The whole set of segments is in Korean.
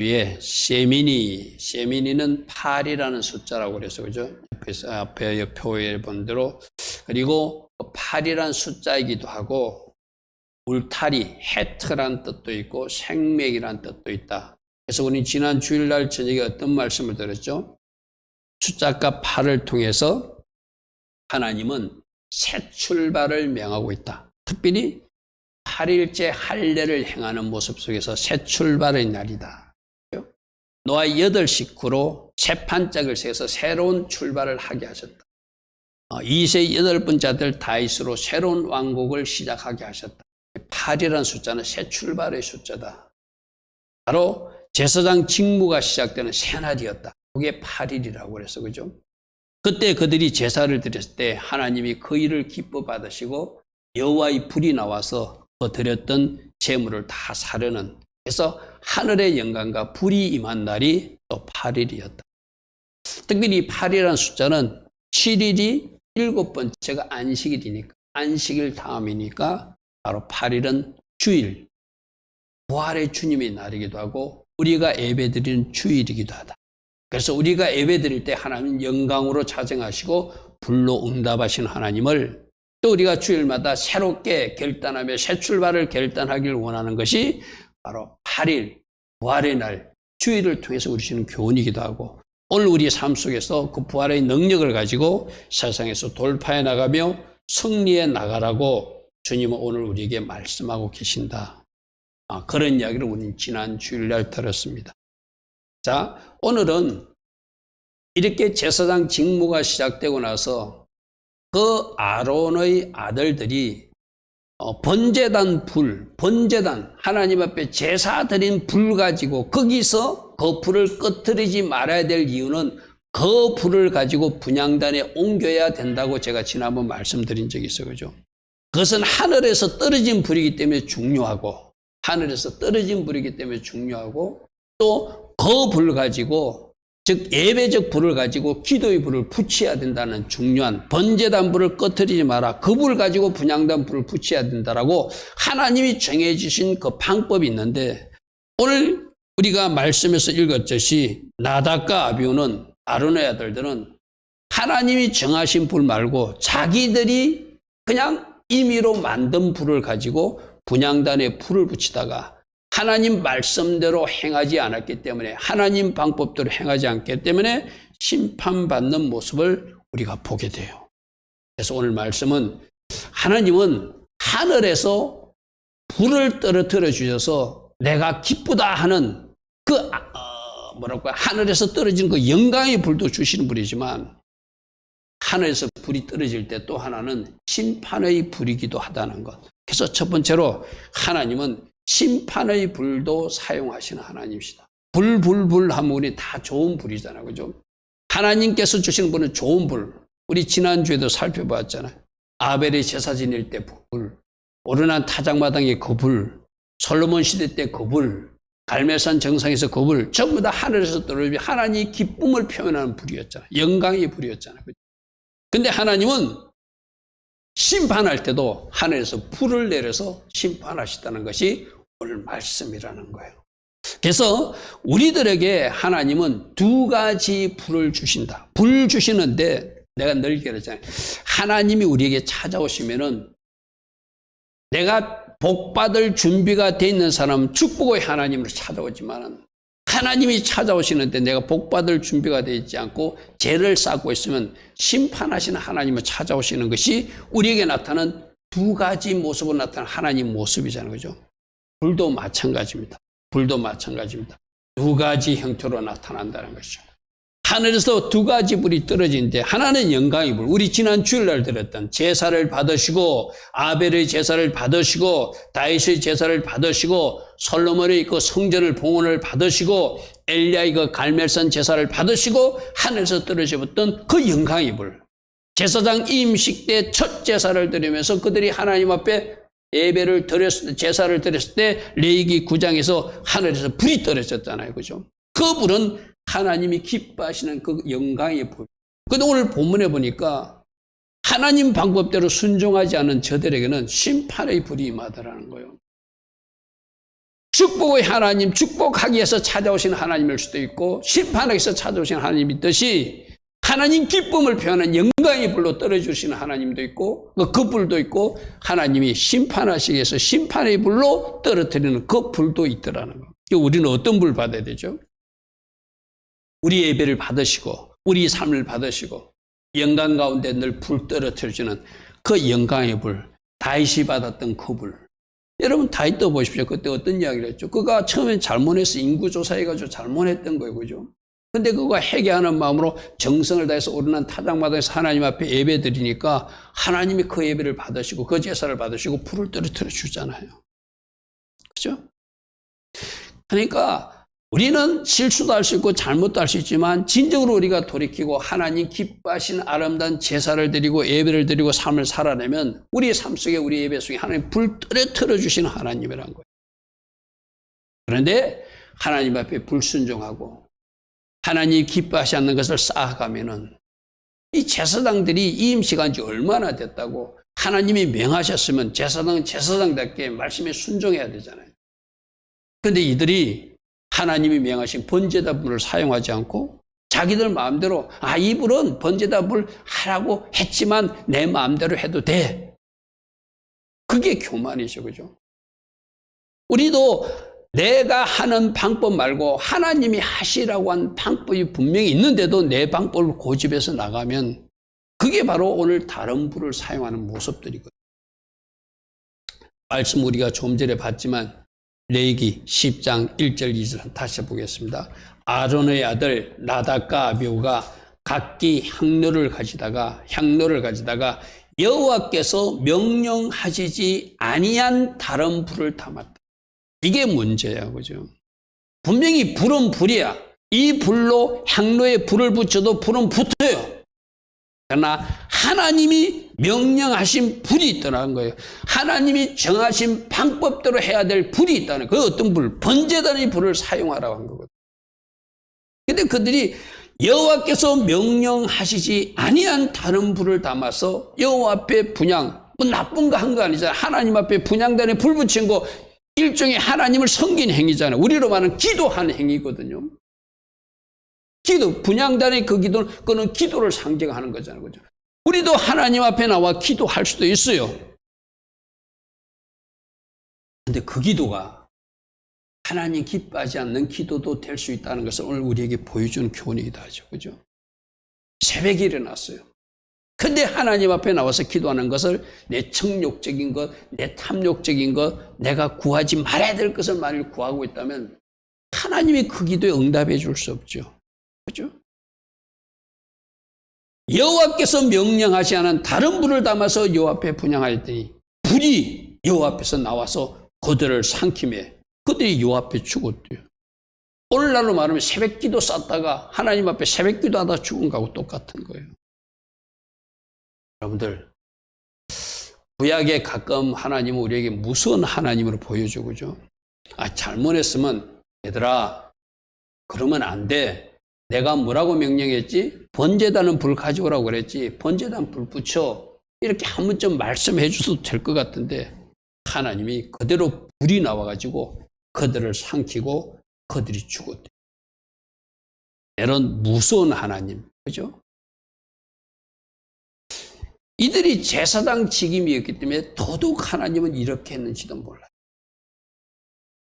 뒤에 세미니는 8이라는 숫자라고 그래서 그죠? 앞에 표에 본 대로. 그리고 8이라는 숫자이기도 하고 울타리, 헤트라는 뜻도 있고 생명이라는 뜻도 있다. 그래서 우리 지난 주일날 저녁에 어떤 말씀을 들었죠? 숫자가 8을 통해서 하나님은 새 출발을 명하고 있다. 특별히 8일째 할례를 행하는 모습 속에서 새 출발의 날이다. 노아 8 식구로 새 판짝을 세워서 새로운 출발을 하게 하셨다. 2세 8번째 아들 다윗으로 새로운 왕국을 시작하게 하셨다. 8이라는 숫자는 새 출발의 숫자다. 바로 제사장 직무가 시작되는 새날이었다. 그게 8일이라고 그래서 그죠? 그때 그들이 제사를 드렸을 때 하나님이 그 일을 기뻐 받으시고 여호와의 불이 나와서 그 드렸던 제물을 다 사려는, 그래서 하늘의 영광과 불이 임한 날이 또 8일이었다. 특별히 8이라는 숫자는 7일이 7번째가 안식일이니까, 안식일 다음이니까 바로 8일은 주일, 부활의 주님의 날이기도 하고 우리가 예배드리는 주일이기도 하다. 그래서 우리가 예배드릴 때 하나님은 영광으로 자정하시고 불로 응답하시는 하나님을, 또 우리가 주일마다 새롭게 결단하며 새 출발을 결단하기를 원하는 것이 바로 8일 부활의 날 주일을 통해서 우리 주는 교훈이기도 하고, 오늘 우리의 삶 속에서 그 부활의 능력을 가지고 세상에서 돌파해 나가며 승리해 나가라고 주님은 오늘 우리에게 말씀하고 계신다. 그런 이야기를 우리는 지난 주일날 들었습니다. 자, 오늘은 이렇게 제사장 직무가 시작되고 나서 그 아론의 아들들이 번제단 불, 번제단, 하나님 앞에 제사 드린 불 가지고 거기서 그 불을 꺼뜨리지 말아야 될 이유는 그 불을 가지고 분향단에 옮겨야 된다고 제가 지난번 말씀드린 적이 있어요. 그죠? 그것은 하늘에서 떨어진 불이기 때문에 중요하고, 하늘에서 떨어진 불이기 때문에 중요하고, 또 그 불 가지고, 즉 예배적 불을 가지고 기도의 불을 붙여야 된다는 중요한, 번제단 불을 꺼뜨리지 마라, 그 불 가지고 분향단 불을 붙여야 된다라고 하나님이 정해 주신 그 방법이 있는데, 오늘 우리가 말씀에서 읽었듯이 나답과 아비후는, 아론의 아들들은 하나님이 정하신 불 말고 자기들이 그냥 임의로 만든 불을 가지고 분향단에 불을 붙이다가 하나님 말씀대로 행하지 않았기 때문에, 하나님 방법대로 행하지 않기 때문에 심판받는 모습을 우리가 보게 돼요. 그래서 오늘 말씀은 하나님은 하늘에서 불을 떨어뜨려 주셔서 내가 기쁘다 하는 그 하늘에서 떨어지는 그 영광의 불도 주시는 분이지만, 하늘에서 불이 떨어질 때 또 하나는 심판의 불이기도 하다는 것. 그래서 첫 번째로 하나님은 심판의 불도 사용하시는 하나님이시다. 불 하면 우리 다 좋은 불이잖아요. 그죠? 하나님께서 주시는 불은 좋은 불. 우리 지난주에도 살펴봤잖아요. 아벨의 제사 지낼 때 불, 오르난 타작마당의 그 불, 솔로몬 시대 때 그 불, 갈멜산 정상에서 그 불, 전부 다 하늘에서 떨어지며 하나님의 기쁨을 표현하는 불이었잖아요. 영광의 불이었잖아요. 근데 하나님은 심판할 때도 하늘에서 불을 내려서 심판하시다는 것이 오늘 말씀이라는 거예요. 그래서 우리들에게 하나님은 두 가지 불을 주신다. 불 주시는데 내가 늘 그랬잖아요. 하나님이 우리에게 찾아오시면은 내가 복받을 준비가 돼 있는 사람은 축복의 하나님으로 찾아오지만, 하나님이 찾아오시는데 내가 복받을 준비가 되어 있지 않고 죄를 쌓고 있으면 심판하시는 하나님을 찾아오시는 것이 우리에게 나타나는 두 가지 모습으로 나타나는 하나님 모습이잖아요. 그죠? 불도 마찬가지입니다. 불도 마찬가지입니다. 두 가지 형태로 나타난다는 것이죠. 하늘에서 두 가지 불이 떨어지는데, 하나는 영광의 불, 우리 지난 주일날 들었던 제사를 받으시고, 아벨의 제사를 받으시고, 다윗의 제사를 받으시고, 솔로몬의 그 성전을 봉헌을 받으시고, 엘리야의 그 갈멜산 제사를 받으시고, 하늘에서 떨어졌던 그 영광의 불. 제사장 임식 때 첫 제사를 드리면서 그들이 하나님 앞에 예배를 드렸을 때, 제사를 드렸을 때 레위기 9장에서 하늘에서 불이 떨어졌잖아요. 그죠? 그 불은 하나님이 기뻐하시는 그 영광의 불. 그런데 오늘 본문에 보니까 하나님 방법대로 순종하지 않은 저들에게는 심판의 불이 임하더라는 거예요. 축복의 하나님, 축복하기 위해서 찾아오신 하나님일 수도 있고 심판하기 위해서 찾아오신 하나님이 있듯이 하나님 기쁨을 표현하는 영광의 불로 떨어주시는 하나님도 있고 그 불도 있고 하나님이 심판하시기 위해서 심판의 불로 떨어뜨리는 그 불도 있더라는 거예요. 우리는 어떤 불 받아야 되죠? 우리 예배를 받으시고 우리 삶을 받으시고 영광 가운데 늘 불 떨어뜨려주는 그 영광의 불, 다윗이 받았던 그 불. 여러분 다윗 떠보십시오. 그때 어떤 이야기를 했죠? 그가 처음엔 잘못해서 인구조사해가지고 잘못했던 거예요. 그죠? 근데 그가 회개하는 마음으로 정성을 다해서 오르난 타작마당에서 하나님 앞에 예배 드리니까 하나님이 그 예배를 받으시고 그 제사를 받으시고 불을 떨어뜨려 주잖아요. 그죠? 그러니까 우리는 실수도 할 수 있고 잘못도 할 수 있지만 진정으로 우리가 돌이키고 하나님 기뻐하신 아름다운 제사를 드리고 예배를 드리고 삶을 살아내면 우리의 삶 속에 우리 예배 속에 하나님 불 떨어뜨려 주시는 하나님이라는 거예요. 그런데 하나님 앞에 불순종하고 하나님이 기뻐하지 않는 것을 쌓아가면은 이 제사장들이 이임 시간이 얼마나 됐다고 하나님이 명하셨으면 제사장은 제사장답게 말씀에 순종해야 되잖아요. 그런데 이들이 하나님이 명하신 번제단불을 사용하지 않고 자기들 마음대로 이 불은 번제단불 하라고 했지만 내 마음대로 해도 돼. 그게 교만이죠. 그죠? 우리도 내가 하는 방법 말고 하나님이 하시라고 한 방법이 분명히 있는데도 내 방법을 고집해서 나가면 그게 바로 오늘 다른 불을 사용하는 모습들이거든요. 말씀 우리가 좀 전에 봤지만 레위기 10장 1절 2절 다시 보겠습니다. 아론의 아들 나답과 아비후가 각기 향로를 가지다가 여호와께서 명령하시지 아니한 다른 불을 담았다. 이게 문제야. 그죠? 분명히 불은 불이야. 이 불로 향로에 불을 붙여도 불은 붙어요. 그러나 하나님이 명령하신 불이 있다는 거예요. 하나님이 정하신 방법대로 해야 될 불이 있다는 거예요. 그 어떤 불? 번제단의 불을 사용하라고 한 거거든요. 근데 그들이 여호와께서 명령하시지 아니한 다른 불을 담아서 여호와 앞에 분향, 뭐 나쁜 거 한 거 아니잖아요. 하나님 앞에 분향단에 불 붙인 거 일종의 하나님을 섬긴 행위잖아요. 우리로 말하는 기도하는 행위거든요. 기도, 분향단의 그 기도는 그는 기도를 상징하는 거잖아요. 그죠? 우리도 하나님 앞에 나와 기도할 수도 있어요. 근데 그 기도가 하나님 기뻐하지 않는 기도도 될 수 있다는 것을 오늘 우리에게 보여주는 교훈이기도 하죠. 그죠? 새벽에 일어났어요. 근데 하나님 앞에 나와서 기도하는 것을 내 청욕적인 것, 내 탐욕적인 것, 내가 구하지 말아야 될 것을 만일 구하고 있다면 하나님이 그 기도에 응답해 줄 수 없죠. 그죠? 여호와께서 명령하지 않은 다른 불을 담아서 여호와 앞에 분향하였더니 불이 여호와 앞에서 나와서 그들을 삼킴해 그들이 여호와 앞에 죽었대요. 오늘날로 말하면 새벽기도 쌌다가 하나님 앞에 새벽기도 하다 죽은 거하고 똑같은 거예요. 여러분들, 구약에 가끔 하나님은 우리에게 무서운 하나님으로 보여주고, 그죠? 잘못했으면 얘들아 그러면 안 돼. 내가 뭐라고 명령했지? 번제단은 불 가져오라고 그랬지. 번제단 불 붙여. 이렇게 한 번쯤 말씀해 주셔도 될 것 같은데 하나님이 그대로 불이 나와가지고 그들을 삼키고 그들이 죽었대. 이런 무서운 하나님, 그죠? 이들이 제사장 직임이었기 때문에 더더욱 하나님은 이렇게 했는지도 몰라요.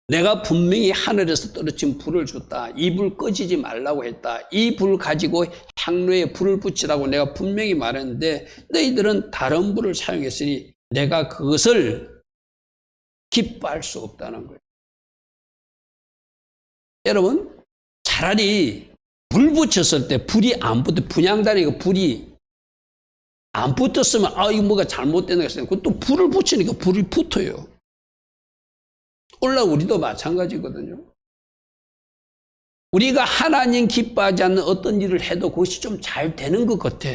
내가 분명히 하늘에서 떨어진 불을 줬다. 이 불 꺼지지 말라고 했다. 이 불 가지고 향로에 불을 붙이라고 내가 분명히 말했는데 너희들은 다른 불을 사용했으니 내가 그것을 기뻐할 수 없다는 거예요. 여러분, 차라리 불 붙였을 때 불이 안 붙어, 분향단에 불이 안 붙었으면 이거 뭐가 잘못된 거였어요. 또 불을 붙이니까 불이 붙어요. 오늘날 우리도 마찬가지거든요. 우리가 하나님 기뻐하지 않는 어떤 일을 해도 그것이 좀 잘 되는 것 같아.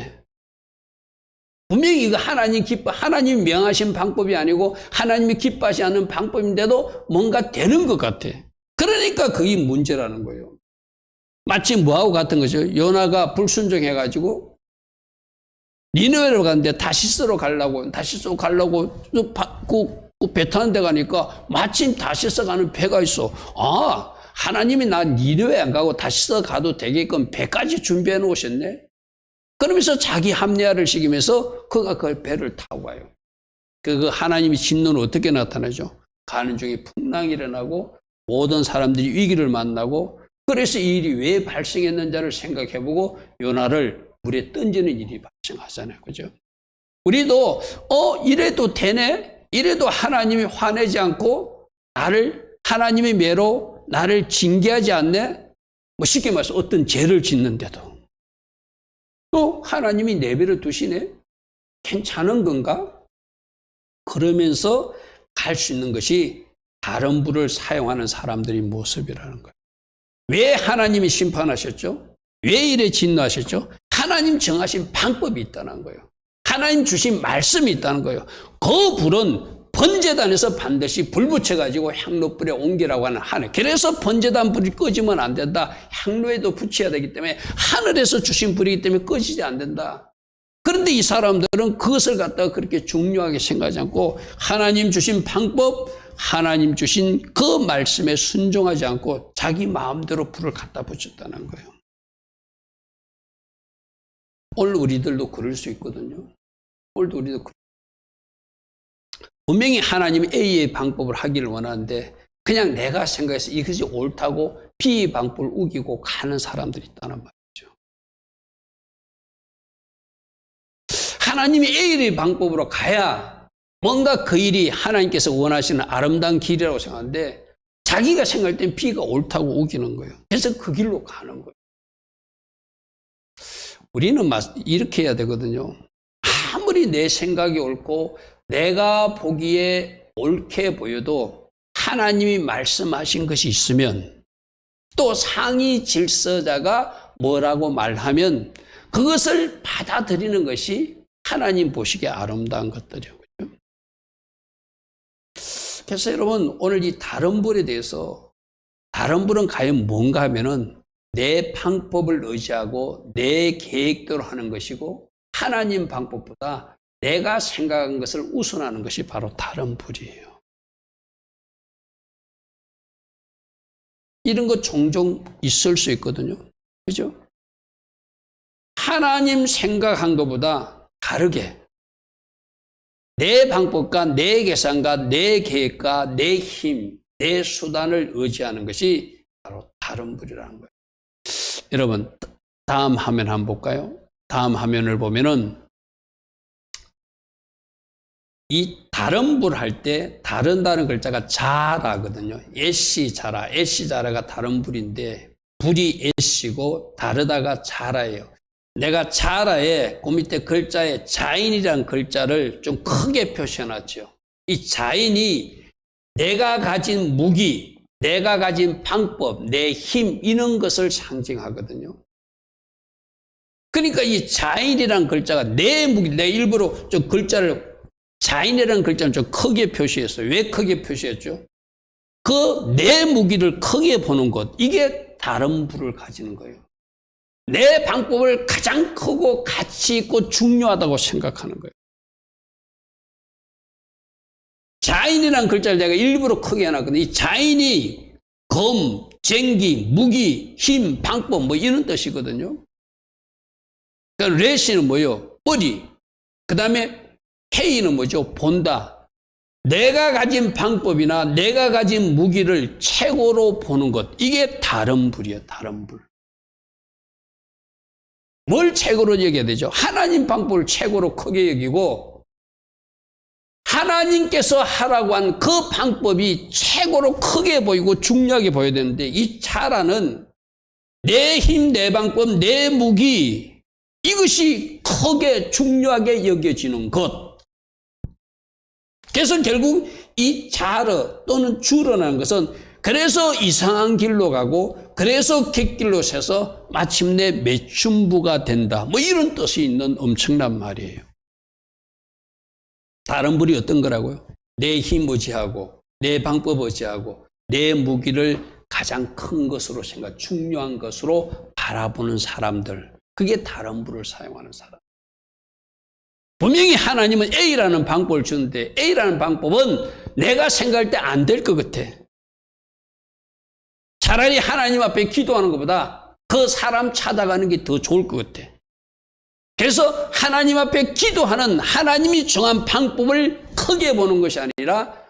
분명히 이거 하나님 명하신 방법이 아니고 하나님이 기뻐하지 않는 방법인데도 뭔가 되는 것 같아. 그러니까 그게 문제라는 거예요. 마치 뭐하고 같은 거죠. 요나가 불순종해가지고 니느웨로 갔는데 다시스로 가려고 그 배 타는 데 가니까 마침 다시서 가는 배가 있어. 아, 하나님이 나 니느웨 안 가고 다시서 가도 되게끔 배까지 준비해 놓으셨네. 그러면서 자기 합리화를 시키면서 그가 그 배를 타고 가요. 그 하나님이 진노는 어떻게 나타나죠? 가는 중에 풍랑이 일어나고 모든 사람들이 위기를 만나고, 그래서 이 일이 왜 발생했는지를 생각해보고 요나를 물에 던지는 일이 발생하잖아요. 그죠? 우리도 이래도 되네? 이래도 하나님이 화내지 않고 하나님의 매로 나를 징계하지 않네? 뭐 쉽게 말해서 어떤 죄를 짓는데도 하나님이 내버려 두시네? 괜찮은 건가? 그러면서 갈 수 있는 것이 다른 불을 사용하는 사람들의 모습이라는 거예요. 왜 하나님이 심판하셨죠? 왜 이래 진노하셨죠? 하나님 정하신 방법이 있다는 거예요. 하나님 주신 말씀이 있다는 거예요. 그 불은 번제단에서 반드시 불 붙여가지고 향로불에 옮기라고 하는 하늘. 그래서 번제단 불이 꺼지면 안 된다. 향로에도 붙여야 되기 때문에 하늘에서 주신 불이기 때문에 꺼지지 안 된다. 그런데 이 사람들은 그것을 갖다가 그렇게 중요하게 생각하지 않고 하나님 주신 방법, 하나님 주신 그 말씀에 순종하지 않고 자기 마음대로 불을 갖다 붙였다는 거예요. 오늘 우리들도 그럴 수 있거든요. 오늘도 우리도 분명히 하나님이 A의 방법을 하기를 원하는데 그냥 내가 생각해서 이것이 옳다고 B의 방법을 우기고 가는 사람들이 있다는 말이죠. 하나님이 A의 방법으로 가야 뭔가 그 일이 하나님께서 원하시는 아름다운 길이라고 생각하는데 자기가 생각할 땐 B가 옳다고 우기는 거예요. 그래서 그 길로 가는 거예요. 우리는 이렇게 해야 되거든요. 아무리 내 생각이 옳고 내가 보기에 옳게 보여도 하나님이 말씀하신 것이 있으면 또 상위 질서자가 뭐라고 말하면 그것을 받아들이는 것이 하나님 보시기에 아름다운 것들이에요. 그래서 여러분 오늘 이 다른 불에 대해서 다른 불은 과연 뭔가 하면은 내 방법을 의지하고 내 계획대로 하는 것이고 하나님 방법보다 내가 생각한 것을 우선하는 것이 바로 다른 불이에요. 이런 거 종종 있을 수 있거든요. 그죠? 하나님 생각한 것보다 다르게 내 방법과 내 계산과 내 계획과 내 힘, 내 수단을 의지하는 것이 바로 다른 불이라는 거예요. 여러분, 다음 화면 한번 볼까요? 다음 화면을 보면은 이 다른 불 할 때 다른다는 글자가 자라거든요. 애시 자라, 애시 자라가 다른 불인데 불이 애시고 다르다가 자라예요. 내가 자라에 그 밑에 글자에 자인이라는 글자를 좀 크게 표시해놨죠. 이 자인이 내가 가진 무기, 내가 가진 방법, 내 힘 이런 것을 상징하거든요. 그러니까 이 자인이라는 글자가 내 무기, 내 일부러 좀 글자를 자인이라는 글자는 좀 크게 표시했어요. 왜 크게 표시했죠? 그 내 무기를 크게 보는 것, 이게 다른 불을 가지는 거예요. 내 방법을 가장 크고 가치 있고 중요하다고 생각하는 거예요. 자인이라는 글자를 내가 일부러 크게 해놨거든요. 이 자인이 검, 쟁기, 무기, 힘, 방법 뭐 이런 뜻이거든요. 그러니까 레시는 뭐예요? 뿌리. 그 다음에 헤이는 뭐죠? 본다. 내가 가진 방법이나 내가 가진 무기를 최고로 보는 것. 이게 다른 불이에요. 다른 불. 뭘 최고로 여겨야 되죠? 하나님 방법을 최고로 크게 여기고 하나님께서 하라고 한 그 방법이 최고로 크게 보이고 중요하게 보여야 되는데 이 자라는 내 힘, 내 방법, 내 무기 이것이 크게 중요하게 여겨지는 것. 그래서 결국 이 자르 또는 줄어라는 것은 그래서 이상한 길로 가고 그래서 객길로 새서 마침내 매춘부가 된다. 뭐 이런 뜻이 있는 엄청난 말이에요. 다른 불이 어떤 거라고요? 내 힘 의지하고 내 방법 의지하고 내 무기를 가장 큰 것으로 생각, 중요한 것으로 바라보는 사람들. 그게 다른 불을 사용하는 사람. 분명히 하나님은 A라는 방법을 주는데 A라는 방법은 내가 생각할 때 안 될 것 같아. 차라리 하나님 앞에 기도하는 것보다 그 사람 찾아가는 게 더 좋을 것 같아. 그래서 하나님 앞에 기도하는 하나님이 정한 방법을 크게 보는 것이 아니라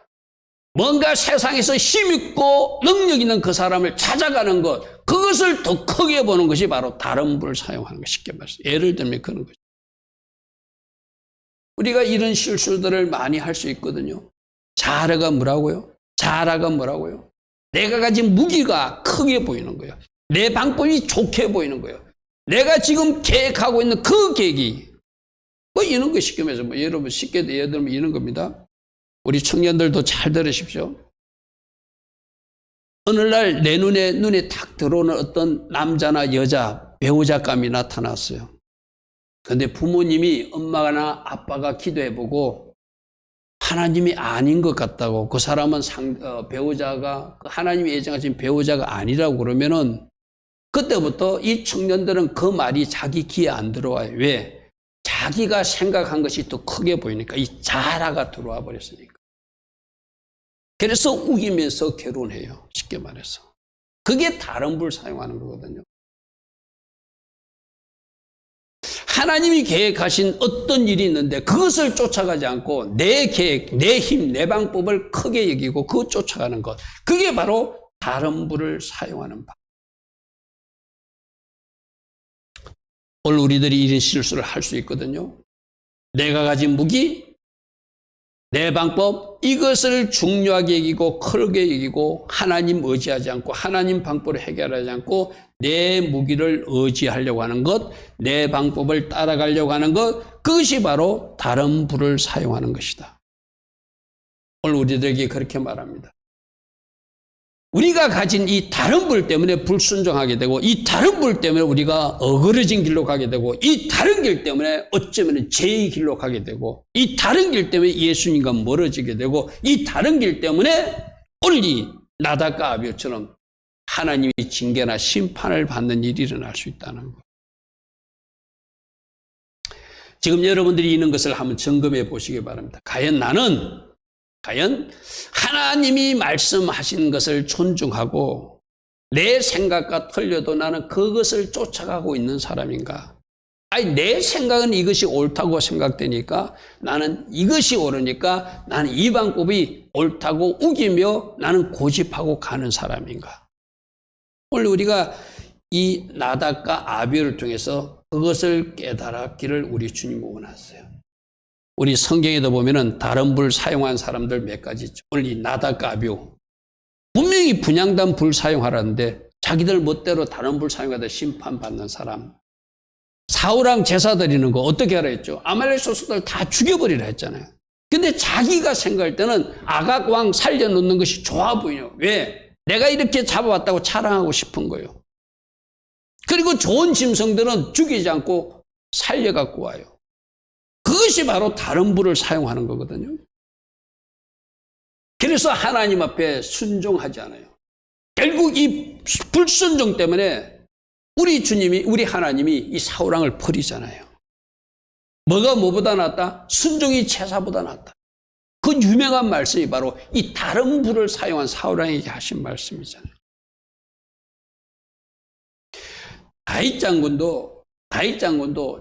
뭔가 세상에서 힘있고 능력 있는 그 사람을 찾아가는 것, 그것을 더 크게 보는 것이 바로 다른 분을 사용하는 것. 쉽게 말해서 예를 들면 그런 거죠. 우리가 이런 실수들을 많이 할 수 있거든요. 자아가 뭐라고요? 자아가 뭐라고요? 내가 가진 무기가 크게 보이는 거예요. 내 방법이 좋게 보이는 거예요. 내가 지금 계획하고 있는 그 계획이 뭐 이런 거 쉽게 말해서 뭐 여러분 쉽게 예를 들면 이런 겁니다. 우리 청년들도 잘 들으십시오. 어느 날 내 눈에 탁 들어오는 어떤 남자나 여자 배우자감이 나타났어요. 그런데 부모님이 엄마나 아빠가 기도해보고 하나님이 아닌 것 같다고, 그 사람은 배우자가 하나님이 예정하신 배우자가 아니라고 그러면은 그때부터 이 청년들은 그 말이 자기 귀에 안 들어와요. 왜? 자기가 생각한 것이 더 크게 보이니까, 이 자아가 들어와 버렸으니까. 그래서 우기면서 결혼해요. 쉽게 말해서. 그게 다른 불 사용하는 거거든요. 하나님이 계획하신 어떤 일이 있는데 그것을 쫓아가지 않고 내 계획, 내 힘, 내 방법을 크게 여기고 그것 쫓아가는 것. 그게 바로 다른 불을 사용하는 방. 오늘 우리들이 이런 실수를 할 수 있거든요. 내가 가진 무기, 내 방법, 이것을 중요하게 여기고 크게 여기고 하나님 의지하지 않고 하나님 방법을 해결하지 않고 내 무기를 의지하려고 하는 것, 내 방법을 따라가려고 하는 것, 그것이 바로 다른 불을 사용하는 것이다. 오늘 우리들에게 그렇게 말합니다. 우리가 가진 이 다른 불 때문에 불순종하게 되고, 이 다른 불 때문에 우리가 어그러진 길로 가게 되고, 이 다른 길 때문에 어쩌면 죄의 길로 가게 되고, 이 다른 길 때문에 예수님과 멀어지게 되고, 이 다른 길 때문에 오늘 이 나답과 아비후처럼 하나님이 징계나 심판을 받는 일이 일어날 수 있다는 것. 지금 여러분들이 있는 것을 한번 점검해 보시기 바랍니다. 과연 하나님이 말씀하신 것을 존중하고 내 생각과 틀려도 나는 그것을 쫓아가고 있는 사람인가? 아니, 내 생각은 이것이 옳다고 생각되니까 나는 이것이 옳으니까 나는 이 방법이 옳다고 우기며 나는 고집하고 가는 사람인가? 오늘 우리가 이 나답과 아비후를 통해서 그것을 깨달았기를 우리 주님은 원하세요. 우리 성경에도 보면은 다른 불 사용한 사람들 몇 가지 있죠. 오늘 이 나답과 아비후 분명히 분향단 불 사용하라는데 자기들 멋대로 다른 불 사용하다 심판받는 사람. 사울왕 제사 드리는 거 어떻게 하라 했죠? 아말렉 소수들 다 죽여버리라 했잖아요. 근데 자기가 생각할 때는 아각 왕 살려놓는 것이 좋아 보이요. 왜? 내가 이렇게 잡아왔다고 자랑하고 싶은 거예요. 그리고 좋은 짐승들은 죽이지 않고 살려갖고 와요. 그것이 바로 다른 불을 사용하는 거거든요. 그래서 하나님 앞에 순종하지 않아요. 결국 이 불순종 때문에 우리 주님이, 우리 하나님이 이 사울왕을 버리잖아요. 뭐가 뭐보다 낫다? 순종이 제사보다 낫다. 그 유명한 말씀이 바로 이 다른 불을 사용한 사울왕에게 하신 말씀이잖아요. 다윗 장군도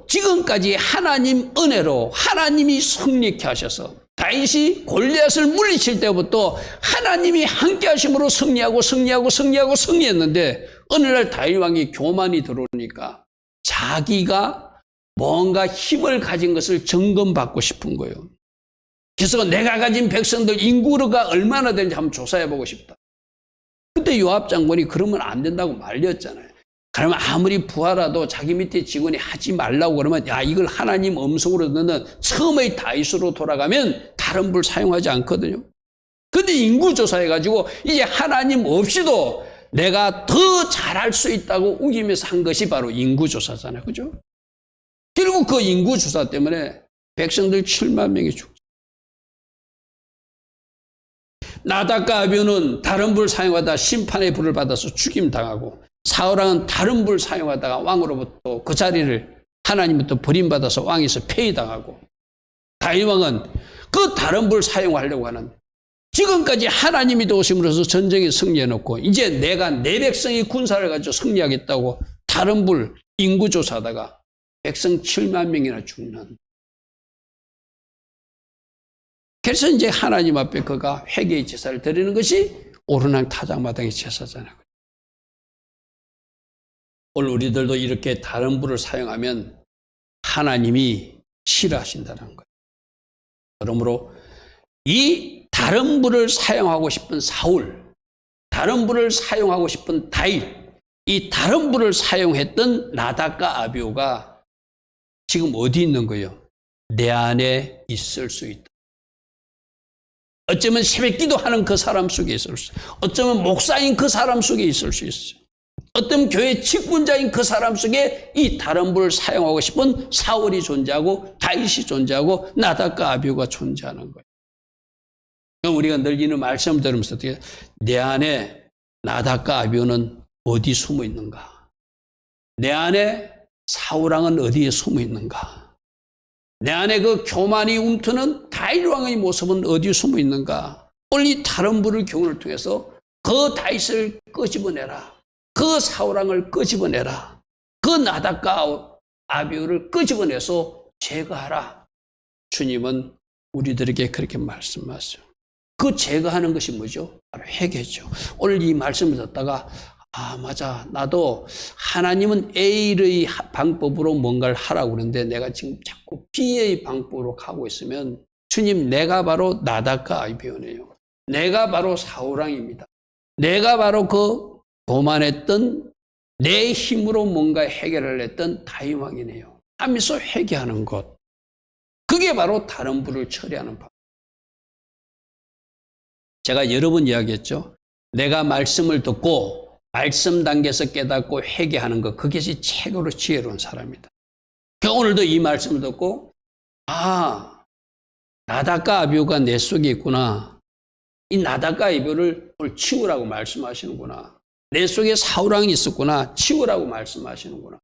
지금까지 하나님 은혜로 하나님이 승리케 하셔서 다윗이 골리앗을 물리칠 때부터 하나님이 함께 하심으로 승리했는데 어느 날 다윗 왕이 교만이 들어오니까 자기가 뭔가 힘을 가진 것을 점검받고 싶은 거예요. 그래서 내가 가진 백성들 인구가 얼마나 되는지 한번 조사해보고 싶다. 그때 요압 장군이 그러면 안 된다고 말렸잖아요. 그러면 아무리 부하라도 자기 밑에 직원이 하지 말라고 그러면 야, 이걸 하나님 음성으로 듣는 처음의 다윗으로 돌아가면 다른 불 사용하지 않거든요. 근데 인구조사해가지고 이제 하나님 없이도 내가 더 잘할 수 있다고 우기면서 한 것이 바로 인구조사잖아요. 그죠? 결국 그 인구조사 때문에 백성들 7만 명이 죽죠. 나답과 아비후는 다른 불 사용하다 심판의 불을 받아서 죽임당하고 사울왕은 다른 불 사용하다가 왕으로부터 그 자리를 하나님부터 버림받아서 왕에서 폐위당하고 다윗 왕은 그 다른 불 사용하려고 하는 지금까지 하나님이 도우심으로써 전쟁에 승리해놓고 이제 내가 내 백성이 군사를 가지고 승리하겠다고 다른 불 인구조사하다가 백성 7만 명이나 죽는. 그래서 이제 하나님 앞에 그가 회개의 제사를 드리는 것이 오르락 타작마당의 제사잖아요. 오늘 우리들도 이렇게 다른 불을 사용하면 하나님이 싫어하신다는 거예요. 그러므로 이 다른 불을 사용하고 싶은 사울, 다른 불을 사용하고 싶은 다윗, 이 다른 불을 사용했던 나답과 아비후가 지금 어디 있는 거예요? 내 안에 있을 수 있다. 어쩌면 새벽 기도하는 그 사람 속에 있을 수 있어요. 어쩌면 목사인 그 사람 속에 있을 수 있어요. 어떤 교회 직분자인 그 사람 속에 이 다른 불을 사용하고 싶은 사울이 존재하고 다윗이 존재하고 나답과 아비후가 존재하는 거예요. 그럼 우리가 늘 이런 말씀을 들으면서 어떻게 내 안에 나답과 아비후는 어디 숨어 있는가? 내 안에 사울왕은 어디에 숨어 있는가? 내 안에 그 교만이 움트는 다윗 왕의 모습은 어디에 숨어 있는가? 오늘 이 다른 불을 교훈을 통해서 그 다윗을 끄집어내라. 그 사울왕을 끄집어내라. 그 나답과 아비후를 끄집어내서 제거하라. 주님은 우리들에게 그렇게 말씀하세요. 그 제거하는 것이 뭐죠? 바로 회개죠. 오늘 이 말씀을 듣다가 맞아. 나도 하나님은 A의 방법으로 뭔가를 하라고 그러는데 내가 지금 자꾸 B의 방법으로 가고 있으면 주님, 내가 바로 나답과 아비후네요. 내가 바로 사울왕입니다. 내가 바로 그 교만했던 내 힘으로 뭔가 해결을 했던 다윗 왕이네요. 하면서 회개하는 것. 그게 바로 다른 불을 처리하는 방법. 제가 여러 번 이야기했죠. 내가 말씀을 듣고 말씀 단계에서 깨닫고 회개하는 것. 그것이 최고로 지혜로운 사람이다. 오늘도 이 말씀을 듣고 나답과 아비후가 내 속에 있구나. 이 나답과 아비후를 치우라고 말씀하시는구나. 내 속에 사울왕이 있었구나. 치우라고 말씀하시는구나.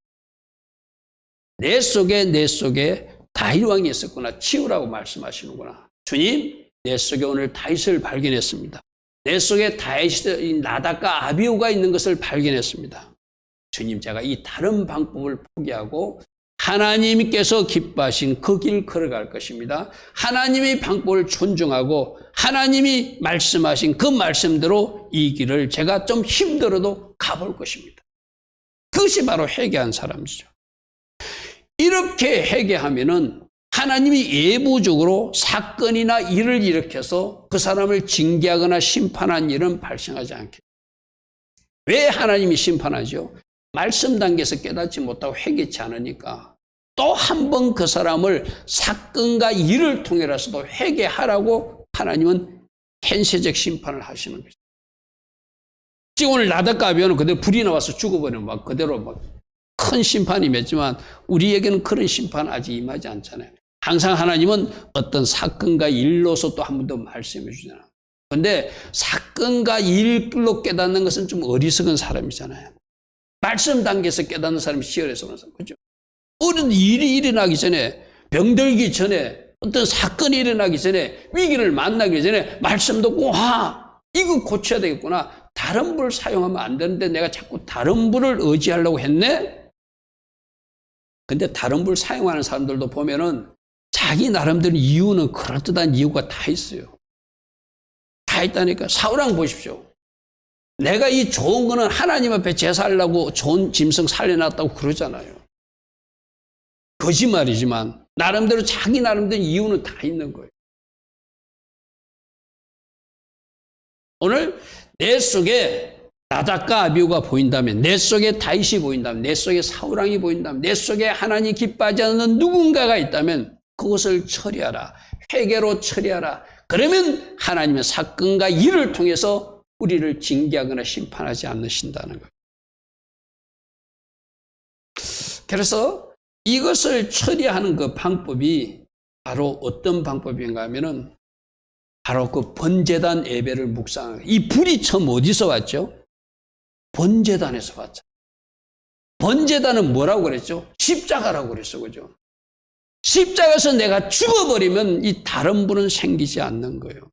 내 속에 다윗왕이 있었구나. 치우라고 말씀하시는구나. 주님, 내 속에 오늘 다윗을 발견했습니다. 내 속에 다윗의 나답과 아비후가 있는 것을 발견했습니다. 주님, 제가 이 다른 방법을 포기하고 하나님께서 기뻐하신 그 길 걸어갈 것입니다. 하나님의 방법을 존중하고 하나님이 말씀하신 그 말씀대로 이 길을 제가 좀 힘들어도 가볼 것입니다. 그것이 바로 회개한 사람이죠. 이렇게 회개하면은 하나님이 예부적으로 사건이나 일을 일으켜서 그 사람을 징계하거나 심판한 일은 발생하지 않게. 왜 하나님이 심판하죠? 말씀 단계에서 깨닫지 못하고 회개치 않으니까 또 한 번 그 사람을 사건과 일을 통해서도 회개하라고 하나님은 현세적 심판을 하시는 거죠. 지금 오늘 나답과 아비후는 그대로 불이 나와서 죽어버리면 막 그대로 막 큰 심판이 맺지만 우리에게는 그런 심판 아직 임하지 않잖아요. 항상 하나님은 어떤 사건과 일로서 또 한 번 더 말씀해 주잖아요. 그런데 사건과 일로 깨닫는 것은 좀 어리석은 사람이잖아요. 말씀 단계에서 깨닫는 사람이 치열해서 그런 사람, 그죠? 어떤 일이 일어나기 전에, 병들기 전에, 어떤 사건이 일어나기 전에, 위기를 만나기 전에 말씀 듣고 이거 고쳐야 되겠구나. 다른 불을 사용하면 안 되는데 내가 자꾸 다른 불을 의지하려고 했네? 근데 다른 불 사용하는 사람들도 보면은 자기 나름대로 이유는 그럴듯한 이유가 다 있어요. 다 있다니까. 사울왕 보십시오. 내가 이 좋은 거는 하나님 앞에 제사하려고 좋은 짐승 살려놨다고 그러잖아요. 거짓말이지만 나름대로 자기 나름대로 이유는 다 있는 거예요. 오늘 내 속에 나답과 아비후가 보인다면, 내 속에 다윗이 보인다면, 내 속에 사울왕이 보인다면, 내 속에 하나님 기뻐하지 않는 누군가가 있다면 그것을 처리하라. 회개로 처리하라. 그러면 하나님의 사건과 일을 통해서 우리를 징계하거나 심판하지 않으신다는 거예요. 그래서 이것을 처리하는 그 방법이 바로 어떤 방법인가 하면은 바로 그 번제단 예배를 묵상하는 거예요. 이 불이 처음 어디서 왔죠? 번제단에서 왔죠. 번제단은 뭐라고 그랬죠? 십자가라고 그랬어, 그죠? 십자가에서 내가 죽어버리면 이 다른 불은 생기지 않는 거예요.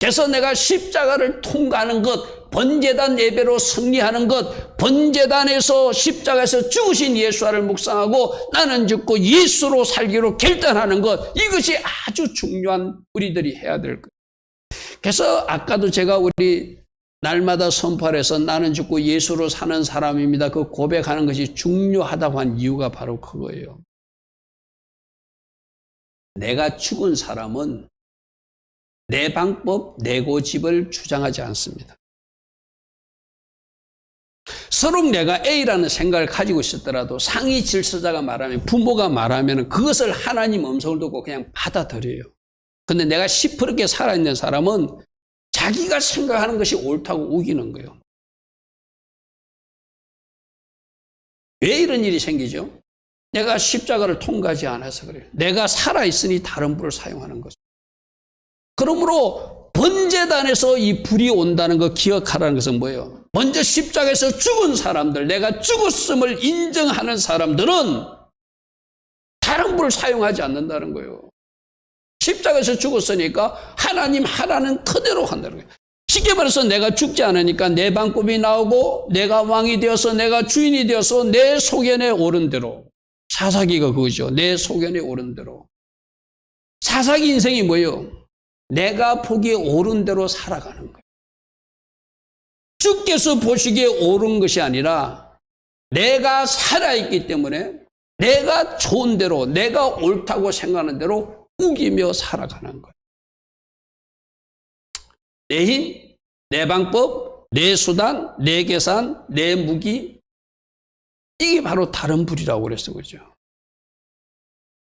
그래서 내가 십자가를 통과하는 것, 번제단 예배로 승리하는 것, 번제단에서 십자가에서 죽으신 예수를 묵상하고 나는 죽고 예수로 살기로 결단하는 것, 이것이 아주 중요한 우리들이 해야 될 것. 그래서 아까도 제가 우리 날마다 선포해서 나는 죽고 예수로 사는 사람입니다. 그 고백하는 것이 중요하다고 한 이유가 바로 그거예요. 내가 죽은 사람은 내 방법, 내 고집을 주장하지 않습니다. 서로 내가 A라는 생각을 가지고 있었더라도 상위 질서자가 말하면, 부모가 말하면 그것을 하나님 음성을 듣고 그냥 받아들여요. 근데 내가 시퍼렇게 살아있는 사람은 자기가 생각하는 것이 옳다고 우기는 거예요. 왜 이런 일이 생기죠? 내가 십자가를 통과하지 않아서 그래요. 내가 살아있으니 다른 불을 사용하는 거죠. 그러므로 번제단에서 이 불이 온다는 거 기억하라는 것은 뭐예요? 먼저 십자가에서 죽은 사람들, 내가 죽었음을 인정하는 사람들은 다른 불을 사용하지 않는다는 거예요. 십자가에서 죽었으니까 하나님 하라는 그대로 한다는 거예요. 쉽게 말해서 내가 죽지 않으니까 내 방법이 나오고 내가 왕이 되어서 내가 주인이 되어서 내 소견에 오른 대로, 사사기가 그거죠. 내 소견에 오른 대로. 사사기 인생이 뭐예요? 내가 보기에 옳은 대로 살아가는 거예요. 주께서 보시기에 옳은 것이 아니라 내가 살아있기 때문에 내가 좋은 대로, 내가 옳다고 생각하는 대로 우기며 살아가는 거예요. 내 힘, 내 방법, 내 수단, 내 계산, 내 무기, 이게 바로 다른 불이라고 그랬어, 그죠?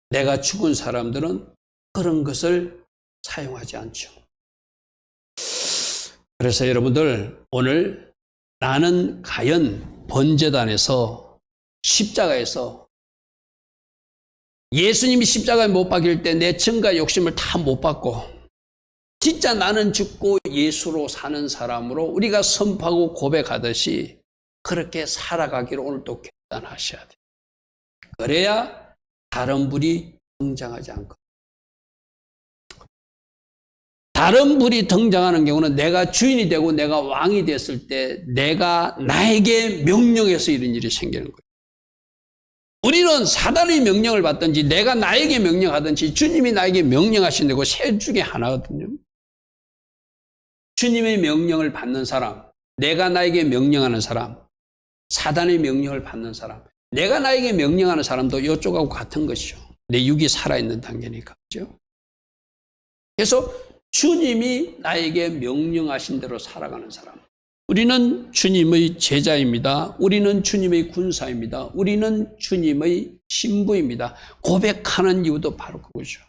내가 죽은 사람들은 그런 것을 사용하지 않죠. 그래서 여러분들, 오늘 나는 과연 번제단에서 십자가에서 예수님이 십자가에 못 박힐 때 내 증과 욕심을 다 못 받고 진짜 나는 죽고 예수로 사는 사람으로 우리가 선포하고 고백하듯이 그렇게 살아가기를 오늘 또 결단하셔야 돼요. 그래야 다른 불이 등장하지 않고, 다른 불이 등장하는 경우는 내가 주인이 되고 내가 왕이 됐을 때 내가 나에게 명령해서 이런 일이 생기는 거예요. 우리는 사단의 명령을 받든지 내가 나에게 명령하든지 주님이 나에게 명령하신 대로 셋 중에 하나거든요. 주님의 명령을 받는 사람, 내가 나에게 명령하는 사람, 사단의 명령을 받는 사람, 내가 나에게 명령하는 사람도 이쪽하고 같은 것이죠. 내 육이 살아있는 단계니까. 그렇죠? 그래서 주님이 나에게 명령하신 대로 살아가는 사람. 우리는 주님의 제자입니다. 우리는 주님의 군사입니다. 우리는 주님의 신부입니다. 고백하는 이유도 바로 그거죠.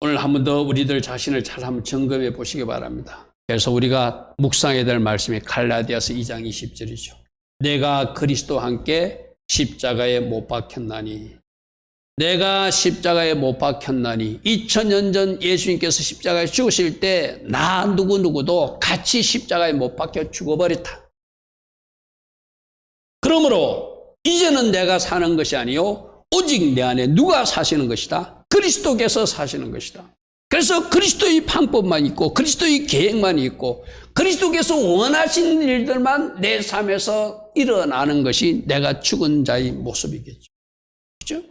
오늘 한 번 더 우리들 자신을 잘 한번 점검해 보시기 바랍니다. 그래서 우리가 묵상해야 될 말씀이 갈라디아서 2장 20절이죠. 내가 그리스도와 함께 십자가에 못 박혔나니, 내가 십자가에 못 박혔나니, 2000년 전 예수님께서 십자가에 죽으실 때 나 누구도 같이 십자가에 못 박혀 죽어버렸다. 그러므로 이제는 내가 사는 것이 아니요 오직 내 안에 누가 사시는 것이다? 그리스도께서 사시는 것이다. 그래서 그리스도의 방법만 있고 그리스도의 계획만 있고 그리스도께서 원하시는 일들만 내 삶에서 일어나는 것이 내가 죽은 자의 모습이겠죠. 그렇죠?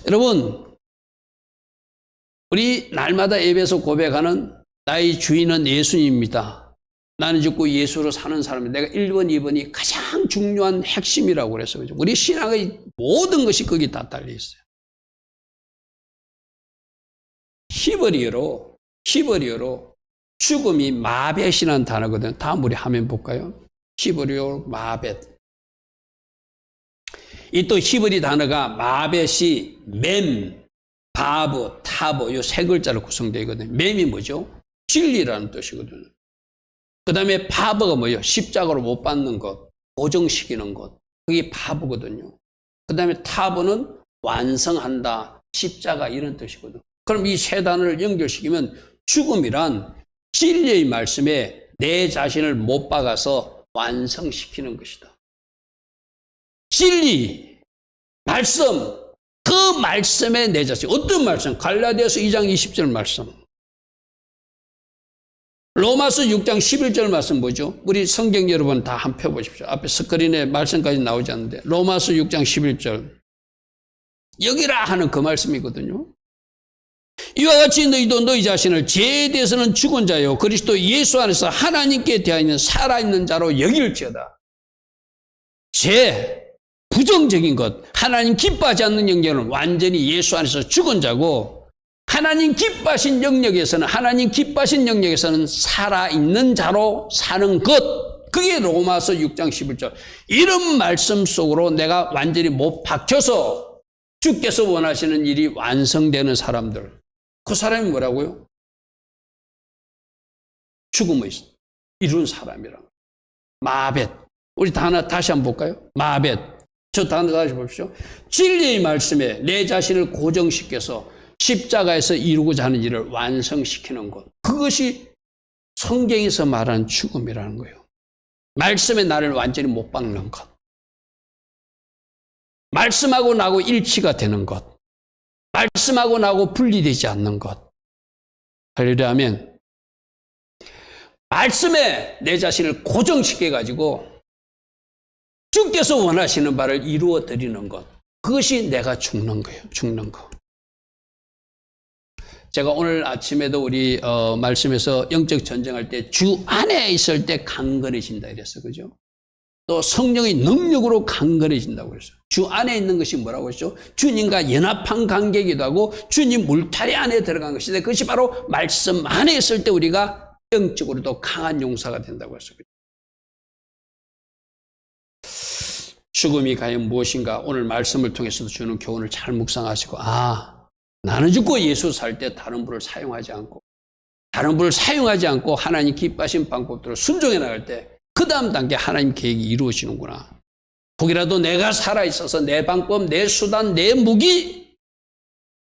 여러분, 우리 날마다 예배에서 고백하는 나의 주인은 예수님입니다. 나는 죽고 예수로 사는 사람입니다. 내가 1번, 2번이 가장 중요한 핵심이라고 그래서 우리 신앙의 모든 것이 거기 다 달려 있어요. 히브리어로 죽음이 마벳이라는 단어거든요. 다음 우리 화면 볼까요? 히브리어로 마벳. 이 또 히브리 단어가 마벳이 mem, 바브, 타브 이 세 글자로 구성되어 있거든요. mem이 뭐죠? 진리라는 뜻이거든요. 그 다음에 바브가 뭐예요? 십자가로 못 받는 것, 고정시키는 것. 그게 바브거든요. 그 다음에 타브는 완성한다, 십자가 이런 뜻이거든요. 그럼 이 세 단어를 연결시키면 죽음이란 진리의 말씀에 내 자신을 못 박아서 완성시키는 것이다. 진리, 말씀, 그 말씀에 내 자신, 어떤 말씀? 갈라디아서 2장 20절 말씀. 로마서 6장 11절 말씀 뭐죠? 우리 성경 여러분 다 한번 펴보십시오. 앞에 스크린에 말씀까지 나오지 않는데 로마서 6장 11절 여기라 하는 그 말씀이거든요. 이와 같이 너희도 너희 자신을 죄에 대해서는 죽은 자요 그리스도 예수 안에서 하나님께 대하여는 살아있는 자로 여길지어다. 죄, 부정적인 것, 하나님 기뻐하지 않는 영역은 완전히 예수 안에서 죽은 자고 하나님 기뻐하신 영역에서는 살아있는 자로 사는 것. 그게 로마서 6장 11절. 이런 말씀 속으로 내가 완전히 못 박혀서 주께서 원하시는 일이 완성되는 사람들. 그 사람이 뭐라고요? 죽음을 이룬 사람이라고. 마벳. 우리 단어 다시 한번 볼까요? 마벳. 저 단어 다시 보십시오. 진리의 말씀에 내 자신을 고정시켜서 십자가에서 이루고자 하는 일을 완성시키는 것. 그것이 성경에서 말하는 죽음이라는 거예요. 말씀에 나를 완전히 못 박는 것. 말씀하고 나하고 일치가 되는 것. 말씀하고 나하고 분리되지 않는 것. 할렐루야 하면 말씀에 내 자신을 고정시켜가지고 주께서 원하시는 바를 이루어 드리는 것. 그것이 내가 죽는 거예요. 죽는 거. 제가 오늘 아침에도 우리 말씀에서 영적 전쟁할 때 주 안에 있을 때 강건해진다 이랬어요. 그죠? 또 성령의 능력으로 강건해진다고 그랬어요. 주 안에 있는 것이 뭐라고 했죠? 주님과 연합한 관계이기도 하고 주님 물타리 안에 들어간 것인데 그것이 바로 말씀 안에 있을 때 우리가 영적으로도 강한 용사가 된다고 했어요. 죽음이 과연 무엇인가 오늘 말씀을 통해서도 주는 교훈을 잘 묵상하시고 나는 죽고 예수 살 때 다른 분을 사용하지 않고 하나님 기뻐하신 방법대로 순종해 나갈 때 그 다음 단계 하나님 계획이 이루어지는구나. 혹이라도 내가 살아있어서 내 방법, 내 수단, 내 무기,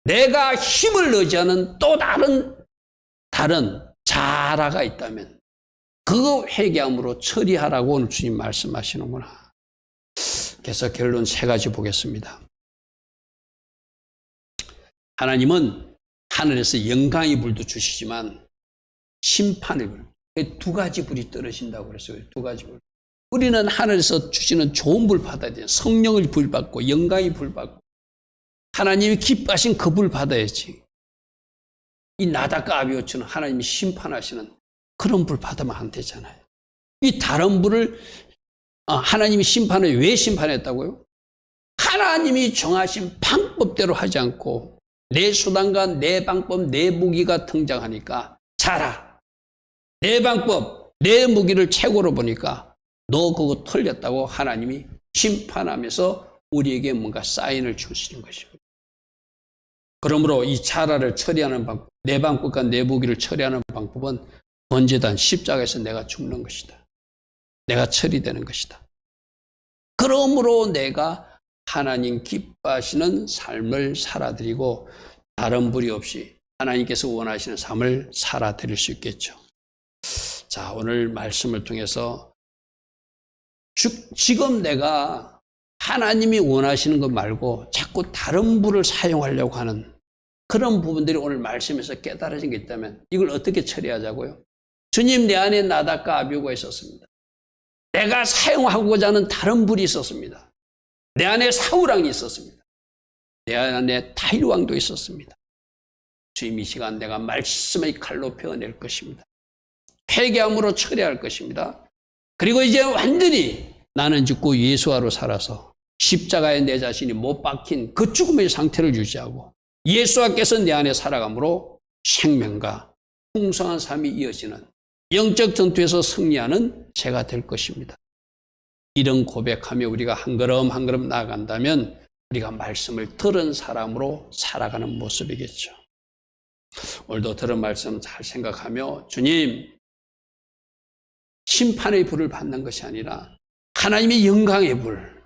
내가 힘을 의지하는 또 다른 자라가 있다면 그거 회개함으로 처리하라고 오늘 주님 말씀하시는구나. 그래서 결론 3가지 보겠습니다. 하나님은 하늘에서 영광의 불도 주시지만 심판의 불, 2가지 불이 떨어진다고 그랬어요. 2가지 불. 우리는 하늘에서 주시는 좋은 불 받아야 돼요. 성령의 불 받고 영광의 불 받고 하나님이 기뻐하신 그 불 받아야지. 이 나다과 아비오처럼 하나님이 심판하시는 그런 불 받으면 안 되잖아요. 이 다른 불을 하나님이 심판을 왜 심판했다고요? 하나님이 정하신 방법대로 하지 않고 내 수단과 내 방법, 내 무기가 등장하니까 자라. 내 방법, 내 무기를 최고로 보니까 너 그거 틀렸다고 하나님이 심판하면서 우리에게 뭔가 사인을 주시는 것이고. 그러므로 이 자라를 처리하는 방법, 내 방법과 내 무기를 처리하는 방법은 번제단 십자가에서 내가 죽는 것이다. 내가 처리되는 것이다. 그러므로 내가 하나님 기뻐하시는 삶을 살아드리고 다른 불이 없이 하나님께서 원하시는 삶을 살아드릴 수 있겠죠. 자, 오늘 말씀을 통해서 지금 내가 하나님이 원하시는 것 말고 자꾸 다른 불을 사용하려고 하는 그런 부분들이 오늘 말씀에서 깨달아진 게 있다면 이걸 어떻게 처리하자고요? 주님, 내 안에 나다과 아비우가 있었습니다. 내가 사용하고자 하는 다른 불이 있었습니다. 내 안에 사울왕이 있었습니다. 내 안에 다윗왕도 있었습니다. 주님, 이 시간 내가 말씀의 칼로 베어낼 것입니다. 회개함으로 처리할 것입니다. 그리고 이제 완전히 나는 죽고 예수와로 살아서 십자가에 내 자신이 못 박힌 그 죽음의 상태를 유지하고 예수와께서 내 안에 살아감으로 생명과 풍성한 삶이 이어지는 영적 전투에서 승리하는 제가 될 것입니다. 이런 고백하며 우리가 한 걸음 한 걸음 나아간다면 우리가 말씀을 들은 사람으로 살아가는 모습이겠죠. 오늘도 들은 말씀 잘 생각하며 주님, 심판의 불을 받는 것이 아니라 하나님의 영광의 불,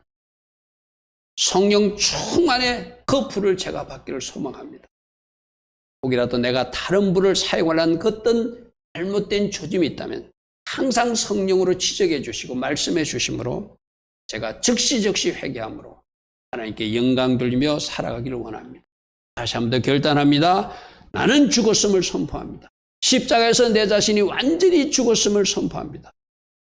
성령 충만의 그 불을 제가 받기를 소망합니다. 혹이라도 내가 다른 불을 사용하려는 어떤 잘못된 조짐이 있다면 항상 성령으로 지적해 주시고 말씀해 주심으로 제가 즉시 회개함으로 하나님께 영광 돌리며 살아가기를 원합니다. 다시 한 번 더 결단합니다. 나는 죽었음을 선포합니다. 십자가에서 내 자신이 완전히 죽었음을 선포합니다.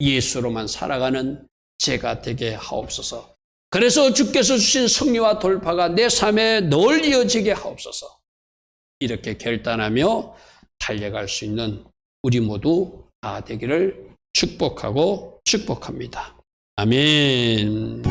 예수로만 살아가는 제가 되게 하옵소서. 그래서 주께서 주신 승리와 돌파가 내 삶에 늘 이어지게 하옵소서. 이렇게 결단하며 달려갈 수 있는 우리 모두 다 되기를 축복합니다. 아멘.